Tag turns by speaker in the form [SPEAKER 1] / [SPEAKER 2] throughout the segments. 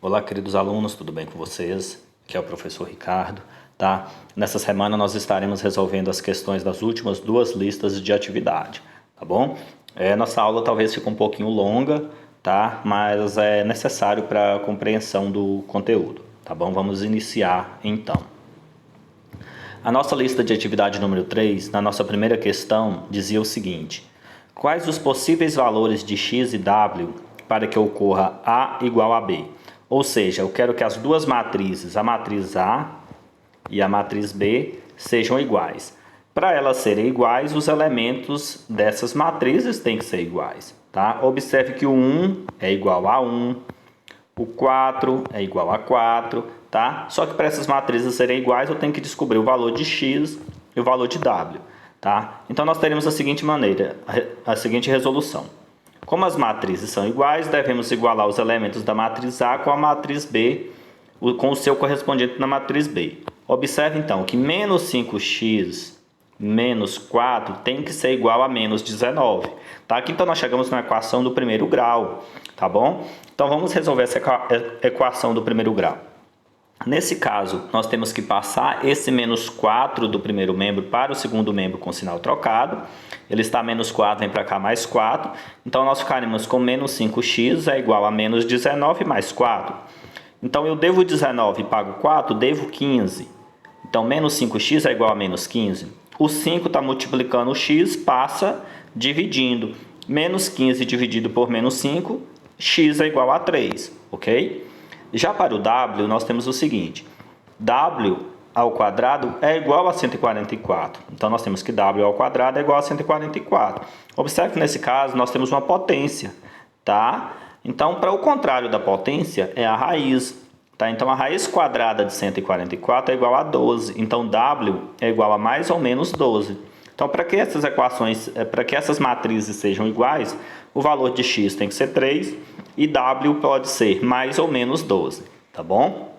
[SPEAKER 1] Olá, queridos alunos, tudo bem com vocês? Aqui é o professor Ricardo, tá? Nessa semana nós estaremos resolvendo as questões das últimas duas listas de atividade, tá bom? Nossa aula talvez fique um pouquinho longa, tá? Mas é necessário para a compreensão do conteúdo, tá bom? Vamos iniciar então. A nossa lista de atividade número 3, na nossa primeira questão, dizia o seguinte: quais os possíveis valores de x e w para que ocorra A igual a B? Ou seja, eu quero que as duas matrizes, a matriz A e a matriz B, sejam iguais. Para elas serem iguais, os elementos dessas matrizes têm que ser iguais, tá? Observe que o 1 é igual a 1, o 4 é igual a 4, tá? Só que para essas matrizes serem iguais, eu tenho que descobrir o valor de x e o valor de w, tá? Então, nós teremos a seguinte maneira, a seguinte resolução. Como as matrizes são iguais, devemos igualar os elementos da matriz A com a matriz B, com o seu correspondente na matriz B. Observe, então, que menos 5x menos 4 tem que ser igual a menos 19. Tá? Aqui, então, nós chegamos na equação do primeiro grau, tá bom? Então, vamos resolver essa equação do primeiro grau. Nesse caso, nós temos que passar esse menos 4 do primeiro membro para o segundo membro com sinal trocado. Ele está menos 4, vem para cá mais 4. Então, nós ficaremos com menos 5x é igual a menos 19 mais 4. Então, eu devo 19 e pago 4, devo 15. Então, menos 5x é igual a menos 15. O 5 está multiplicando o x, passa dividindo. Menos 15 dividido por menos 5, x é igual a 3, ok? Já para o w, nós temos o seguinte: w ao quadrado é igual a 144. Então, nós temos que w ao quadrado é igual a 144. Observe que, nesse caso, nós temos uma potência, tá? Então, para o contrário da potência, é a raiz, tá? Então, a raiz quadrada de 144 é igual a 12. Então, w é igual a mais ou menos 12. Então, para que essas equações, para que essas matrizes sejam iguais, o valor de x tem que ser 3 e w pode ser mais ou menos 12, tá bom?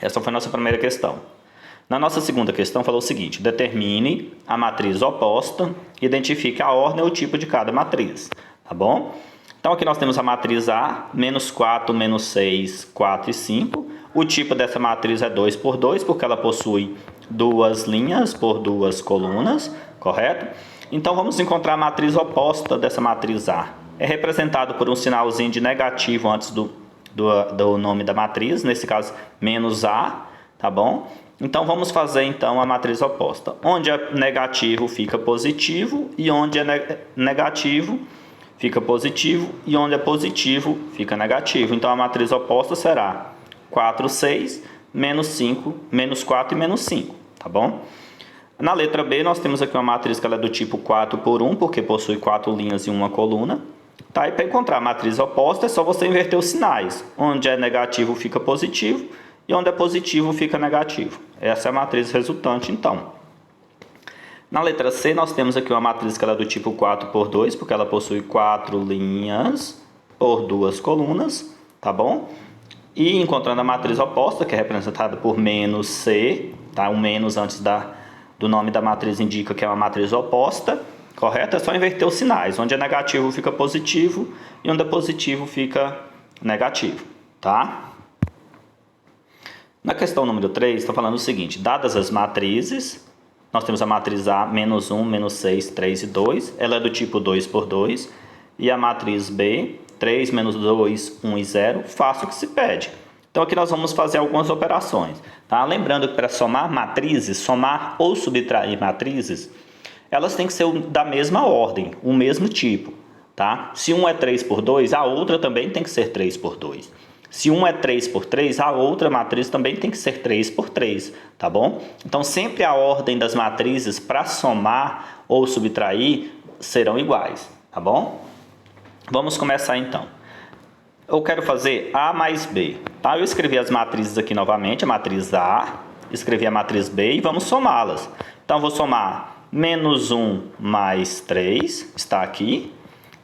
[SPEAKER 1] Essa foi a nossa primeira questão. Na nossa segunda questão, falou o seguinte: determine a matriz oposta, identifique a ordem ou o tipo de cada matriz, tá bom? Então, aqui nós temos a matriz A, menos 4, menos 6, 4 e 5. O tipo dessa matriz é 2 por 2, porque ela possui duas linhas por duas colunas, correto? Então, vamos encontrar a matriz oposta dessa matriz A. É representado por um sinalzinho de negativo antes do nome da matriz, nesse caso, menos A, tá bom? Então, vamos fazer, então, a matriz oposta. Onde é negativo, fica positivo, e onde é negativo, fica positivo, e onde é positivo, fica negativo. Então, a matriz oposta será 4, 6, menos 5, menos 4 e menos 5, tá bom? Na letra B, nós temos aqui uma matriz que ela é do tipo 4 por 1, porque possui 4 linhas e uma coluna. Tá? E para encontrar a matriz oposta, é só você inverter os sinais. Onde é negativo, fica positivo, e onde é positivo, fica negativo. Essa é a matriz resultante, então. Na letra C, nós temos aqui uma matriz que ela é do tipo 4 por 2, porque ela possui 4 linhas por 2 colunas, tá bom? E encontrando a matriz oposta, que é representada por menos C, tá? O menos antes do nome da matriz indica que é uma matriz oposta, correto? É só inverter os sinais. Onde é negativo, fica positivo, e onde é positivo, fica negativo, tá? Na questão número 3, está falando o seguinte: dadas as matrizes, nós temos a matriz A, menos 1, menos 6, 3 e 2. Ela é do tipo 2 por 2. E a matriz B, 3, menos 2, 1 e 0. Faça o que se pede. Então, aqui nós vamos fazer algumas operações. Tá? Lembrando que para somar matrizes, somar ou subtrair matrizes, elas têm que ser da mesma ordem, o mesmo tipo. Tá? Se um é 3 por 2, a outra também tem que ser 3 por 2. Se um é 3 por 3, a outra matriz também tem que ser 3 por 3, tá bom? Então, sempre a ordem das matrizes para somar ou subtrair serão iguais, tá bom? Vamos começar então. Eu quero fazer A mais B, tá? Eu escrevi as matrizes aqui novamente, a matriz A, escrevi a matriz B e vamos somá-las. Então, eu vou somar menos 1 mais 3, está aqui,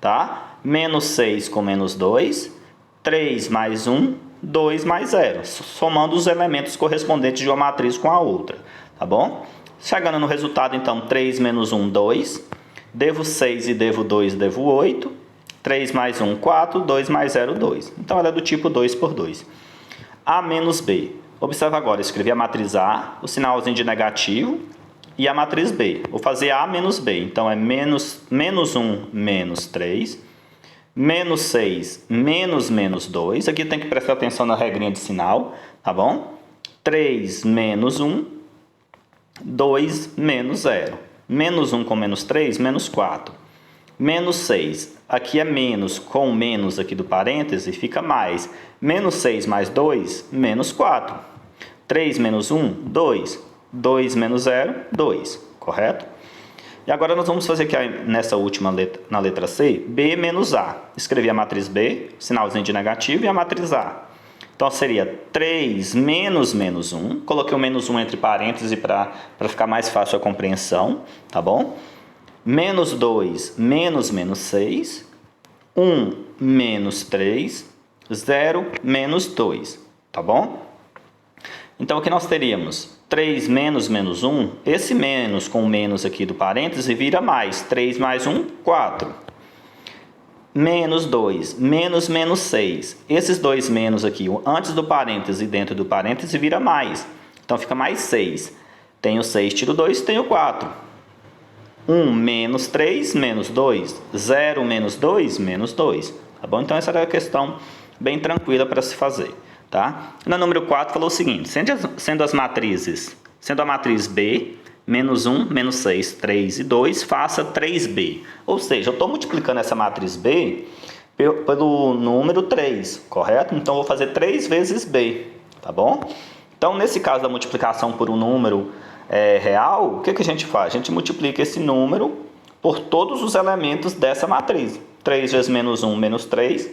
[SPEAKER 1] tá? Menos 6 com menos 2, 3 mais 1, 2 mais 0, somando os elementos correspondentes de uma matriz com a outra, tá bom? Chegando no resultado, então, 3 menos 1, 2, devo 6 e devo 2, devo 8, 3 mais 1, 4, 2 mais 0, 2. Então, ela é do tipo 2 por 2. A menos B. Observa agora, eu escrevi a matriz A, o sinalzinho de negativo, e a matriz B. Vou fazer A menos B. Então, é menos 1, menos 3, menos 6, menos 2. Aqui tem que prestar atenção na regrinha de sinal, tá bom? 3 menos 1, 2 menos 0. Menos 1 com menos 3, menos 4. Menos 6, aqui é menos, com menos aqui do parêntese, fica mais. Menos 6 mais 2, menos 4. 3 menos 1, 2. 2 menos 0, 2. Correto? E agora nós vamos fazer aqui nessa última letra, na letra C, B menos A. Escrevi a matriz B, sinalzinho de negativo, e a matriz A. Então seria 3 menos 1. Coloquei o menos 1 entre parênteses para ficar mais fácil a compreensão, tá bom? Menos 2 menos 6. 1 menos 3. 0 menos 2, tá bom? Então aqui nós teríamos 3 menos 1. Esse menos com o menos aqui do parêntese vira mais. 3 mais 1, 4. Menos 2, menos 6. Esses dois menos aqui, antes do parêntese e dentro do parêntese, vira mais. Então, fica mais 6. Tenho 6, tiro 2, tenho 4. 1 menos 3, menos 2. 0 menos 2, menos 2. Tá bom? Então, essa era a questão bem tranquila para se fazer. Tá? Na número 4, falou o seguinte. Sendo a matriz B, menos 1, menos 6, 3 e 2, faça 3B. Ou seja, eu estou multiplicando essa matriz B pelo número 3, correto? Então, eu vou fazer 3 vezes B, tá bom? Então, nesse caso da multiplicação por um número real, o que a gente faz? A gente multiplica esse número por todos os elementos dessa matriz. 3 vezes menos 1, menos 3.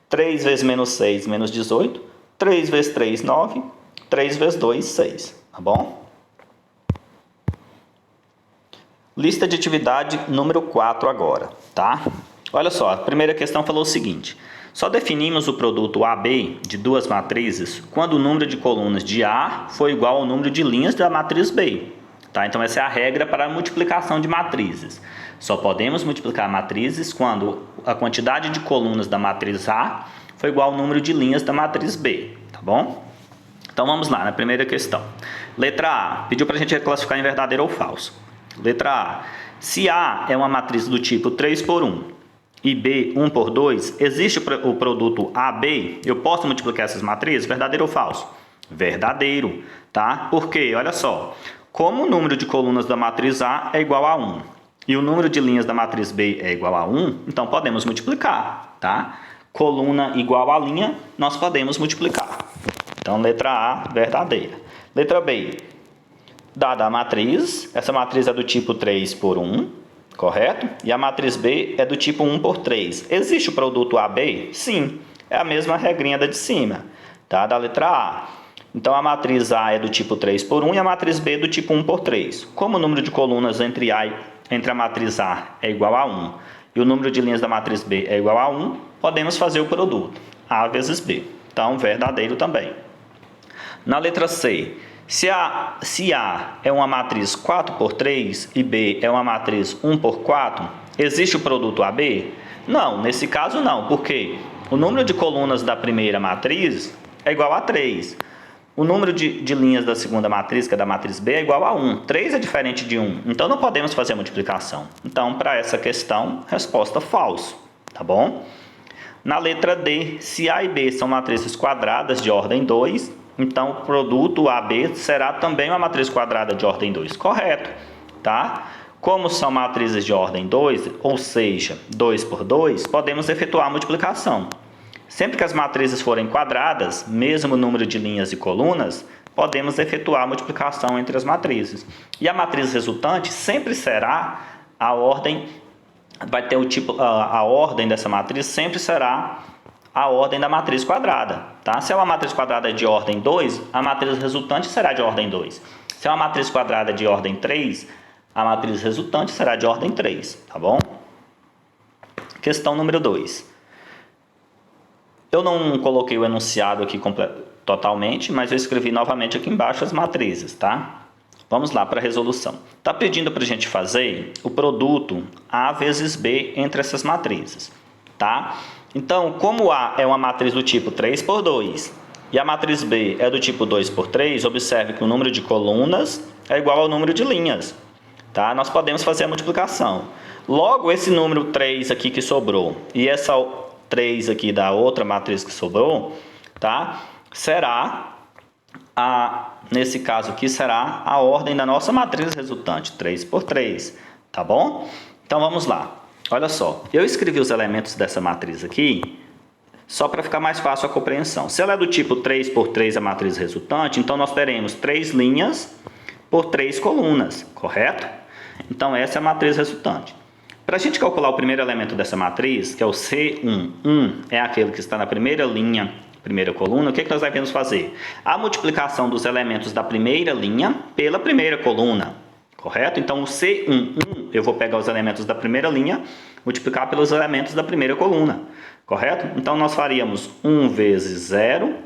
[SPEAKER 1] 3 vezes menos 6, menos 18. 3 vezes 3, 9. 3 vezes 2, 6, tá bom? Lista de atividade número 4 agora, tá? Olha só, a primeira questão falou o seguinte. Só definimos o produto AB de duas matrizes quando o número de colunas de A for igual ao número de linhas da matriz B. Tá? Então, essa é a regra para a multiplicação de matrizes. Só podemos multiplicar matrizes quando a quantidade de colunas da matriz A for igual ao número de linhas da matriz B. Tá bom? Então, vamos lá, na primeira questão. Letra A. Pediu para a gente classificar em verdadeiro ou falso. Letra A. Se A é uma matriz do tipo 3 por 1 e B 1 por 2, existe o produto AB? Eu posso multiplicar essas matrizes? Verdadeiro ou falso? Verdadeiro, tá? Por quê? Olha só. Como o número de colunas da matriz A é igual a 1 e o número de linhas da matriz B é igual a 1, então podemos multiplicar, tá? Coluna igual a linha, nós podemos multiplicar. Então, letra A, verdadeira. Letra B. Dada a matriz, essa matriz é do tipo 3 por 1, correto? E a matriz B é do tipo 1 por 3. Existe o produto AB? Sim, é a mesma regrinha da de cima, tá? Da letra A. Então, a matriz A é do tipo 3 por 1 e a matriz B é do tipo 1 por 3. Como o número de colunas entre a matriz A é igual a 1 e o número de linhas da matriz B é igual a 1, podemos fazer o produto A vezes B. Então, verdadeiro também. Na letra C, se A é uma matriz 4 por 3 e B é uma matriz 1 por 4, existe o produto AB? Não, nesse caso não, porque o número de colunas da primeira matriz é igual a 3. O número de linhas da segunda matriz, que é da matriz B, é igual a 1. 3 é diferente de 1, então não podemos fazer a multiplicação. Então, para essa questão, resposta falso, tá bom? Na letra D, se A e B são matrizes quadradas de ordem 2, então o produto AB será também uma matriz quadrada de ordem 2. Correto, tá? Como são matrizes de ordem 2, ou seja, 2 por 2, podemos efetuar a multiplicação. Sempre que as matrizes forem quadradas, mesmo número de linhas e colunas, podemos efetuar a multiplicação entre as matrizes. E a matriz resultante sempre será a ordem, vai ter o tipo, a ordem dessa matriz sempre será a ordem da matriz quadrada, tá? Se é uma matriz quadrada de ordem 2, a matriz resultante será de ordem 2. Se é uma matriz quadrada de ordem 3, a matriz resultante será de ordem 3, tá bom? Questão número 2. Eu não coloquei o enunciado aqui totalmente, mas eu escrevi novamente aqui embaixo as matrizes, tá? Vamos lá para a resolução. Está pedindo para a gente fazer o produto A vezes B entre essas matrizes, tá? Então, como A é uma matriz do tipo 3 por 2 e a matriz B é do tipo 2 por 3, observe que o número de colunas é igual ao número de linhas. Tá? Nós podemos fazer a multiplicação. Logo, esse número 3 aqui que sobrou e essa 3 aqui da outra matriz que sobrou, tá? Será, nesse caso aqui, será a ordem da nossa matriz resultante, 3 por 3, tá bom? Então, vamos lá. Olha só, eu escrevi os elementos dessa matriz aqui, só para ficar mais fácil a compreensão. Se ela é do tipo 3 por 3 a matriz resultante, então nós teremos 3 linhas por 3 colunas, correto? Então essa é a matriz resultante. Para a gente calcular o primeiro elemento dessa matriz, que é o C11, é aquele que está na primeira linha, primeira coluna, o que nós devemos fazer? A multiplicação dos elementos da primeira linha pela primeira coluna, correto? Então o C11, eu vou pegar os elementos da primeira linha, multiplicar pelos elementos da primeira coluna, correto? Então nós faríamos 1 vezes 0,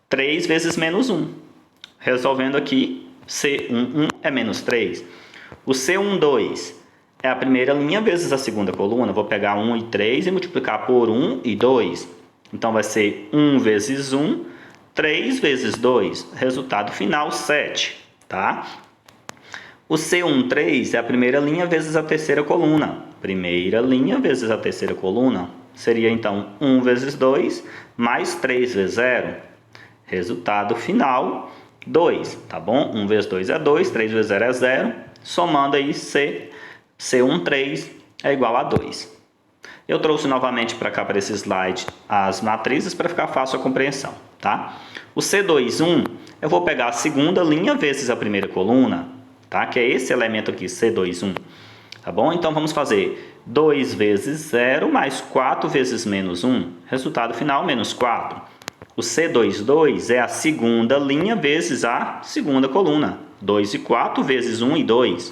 [SPEAKER 1] 3 vezes menos 1. Resolvendo aqui, C11 é menos 3. O C12 é a primeira linha vezes a segunda coluna. Vou pegar 1 e 3 e multiplicar por 1 e 2. Então vai ser 1 vezes 1, 3 vezes 2. Resultado final, 7. Tá? O C13 é a primeira linha vezes a terceira coluna. Primeira linha vezes a terceira coluna. Seria então 1 vezes 2 mais 3 vezes 0. Resultado final, 2. Tá bom? 1 vezes 2 é 2, 3 vezes 0 é 0. Somando aí C13 é igual a 2. Eu trouxe novamente para cá, para esse slide, as matrizes para ficar fácil a compreensão. Tá? O C21, eu vou pegar a segunda linha vezes a primeira coluna, tá? Que é esse elemento aqui, C21. Tá bom? Então vamos fazer 2 vezes 0 mais 4 vezes menos 1. Resultado final, menos 4. O C22 é a segunda linha vezes a segunda coluna. 2 e 4 vezes 1 e 2.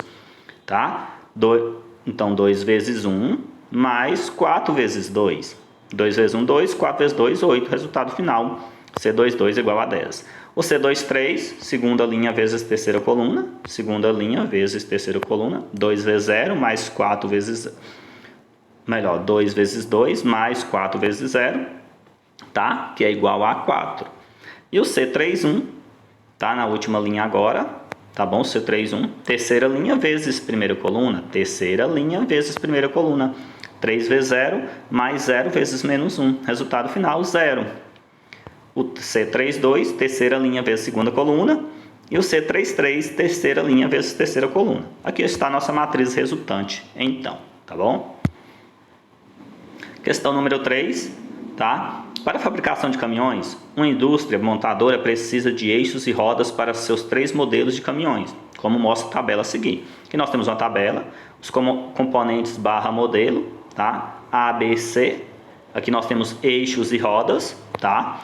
[SPEAKER 1] Tá? Então 2 vezes 1 mais 4 vezes 2. 2 vezes 1, 2. 4 vezes 2, 8. Resultado final, C22 igual a 10. O C23, segunda linha vezes terceira coluna. Segunda linha vezes terceira coluna. 2 vezes 0 mais 4 vezes... Melhor, 2 vezes 2 mais 4 vezes 0. Tá? Que é igual a 4. E o C31, tá? Na última linha agora. Tá bom? C31, terceira linha vezes primeira coluna. Terceira linha vezes primeira coluna. 3 vezes 0 mais 0 vezes menos 1. Resultado final, 0. O C32, terceira linha vezes segunda coluna, e o C33, terceira linha vezes terceira coluna. Aqui está a nossa matriz resultante, então, tá bom? Questão número 3, tá? Para a fabricação de caminhões, uma indústria montadora precisa de eixos e rodas para seus 3 modelos de caminhões, como mostra a tabela a seguir. Aqui nós temos uma tabela, os componentes barra modelo, tá? A, B, C. Aqui nós temos eixos e rodas, tá?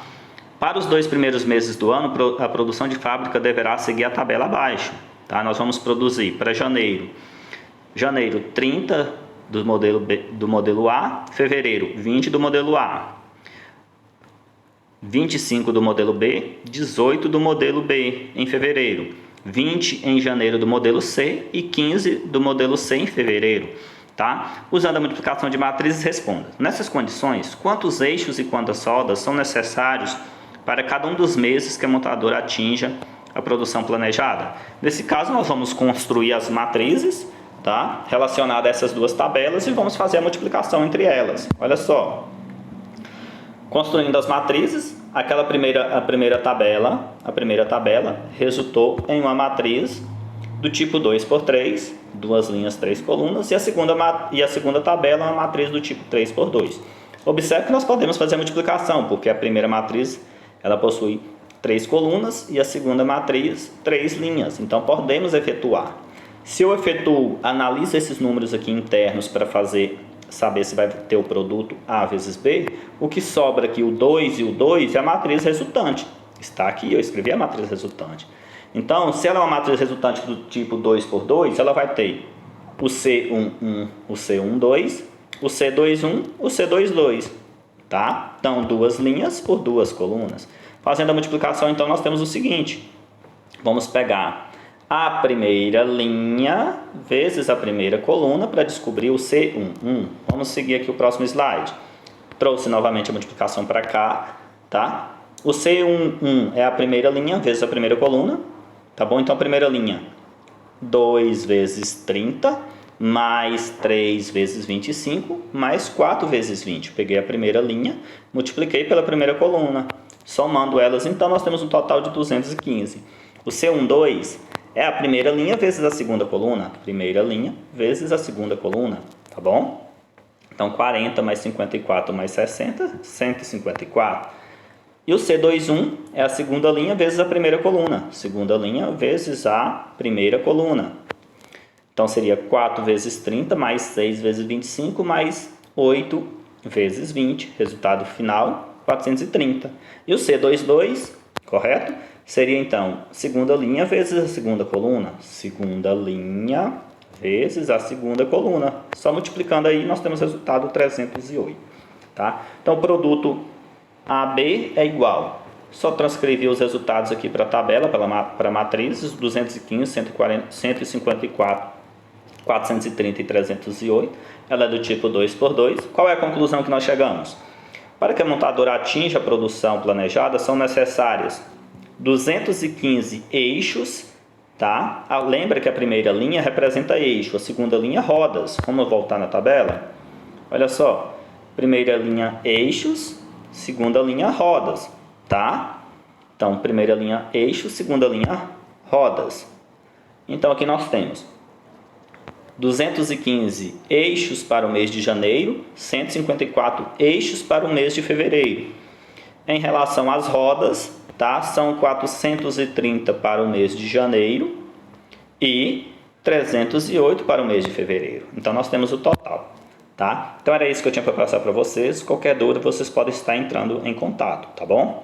[SPEAKER 1] Para os 2 primeiros meses do ano, a produção de fábrica deverá seguir a tabela abaixo. Tá? Nós vamos produzir para janeiro 30 do modelo A, fevereiro 20 do modelo A, 25 do modelo B, 18 do modelo B em fevereiro, 20 em janeiro do modelo C e 15 do modelo C em fevereiro. Tá? Usando a multiplicação de matrizes, responda. Nessas condições, quantos eixos e quantas rodas são necessários para cada um dos meses que a montadora atinja a produção planejada? Nesse caso, nós vamos construir as matrizes, tá? Relacionadas a essas duas tabelas e vamos fazer a multiplicação entre elas. Olha só. Construindo as matrizes, a primeira tabela resultou em uma matriz do tipo 2 por 3, 2 linhas, 3 colunas, e a segunda tabela é uma matriz do tipo 3 por 2. Observe que nós podemos fazer a multiplicação, porque a primeira matriz ela possui 3 colunas e a segunda matriz 3 linhas. Então podemos efetuar. Se eu analiso esses números aqui internos para saber se vai ter o produto A vezes B, o que sobra aqui, o 2 e o 2, é a matriz resultante. Está aqui, eu escrevi a matriz resultante. Então, se ela é uma matriz resultante do tipo 2 por 2, ela vai ter o C11, o C12, o C21, o C22. Tá? Então, 2 linhas por 2 colunas. Fazendo a multiplicação, então, nós temos o seguinte. Vamos pegar a primeira linha vezes a primeira coluna para descobrir o C11. Vamos seguir aqui o próximo slide. Trouxe novamente a multiplicação para cá, tá? O C11 é a primeira linha vezes a primeira coluna, tá bom? Então a primeira linha, 2 vezes 30, mais 3 vezes 25, mais 4 vezes 20. Peguei a primeira linha, multipliquei pela primeira coluna. Somando elas, então, nós temos um total de 215. O C12 é a primeira linha vezes a segunda coluna. Primeira linha vezes a segunda coluna, tá bom? Então, 40 mais 54 mais 60, 154. E o C21 é a segunda linha vezes a primeira coluna. Segunda linha vezes a primeira coluna. Então, seria 4 vezes 30 mais 6 vezes 25 mais 8 vezes 20. Resultado final, 430. E o C22, correto? Seria, então, segunda linha vezes a segunda coluna. Segunda linha vezes a segunda coluna. Só multiplicando aí, nós temos o resultado 308. Tá? Então, o produto AB é igual. Só transcrever os resultados aqui para a tabela, para matrizes, 215, 140, 154, 430 e 308. Ela é do tipo 2×2. Qual é a conclusão que nós chegamos? Para que a montadora atinja a produção planejada, são necessárias 215 eixos, tá? Lembra que a primeira linha representa eixo, a segunda linha rodas. Vamos voltar na tabela? Olha só, primeira linha eixos, segunda linha rodas, tá? Então, primeira linha eixos, segunda linha rodas. Então, aqui nós temos 215 eixos para o mês de janeiro, 154 eixos para o mês de fevereiro. Em relação às rodas, tá? São 430 para o mês de janeiro e 308 para o mês de fevereiro. Então, nós temos o total, tá? Então, era isso que eu tinha para passar para vocês. Qualquer dúvida, vocês podem estar entrando em contato, tá bom?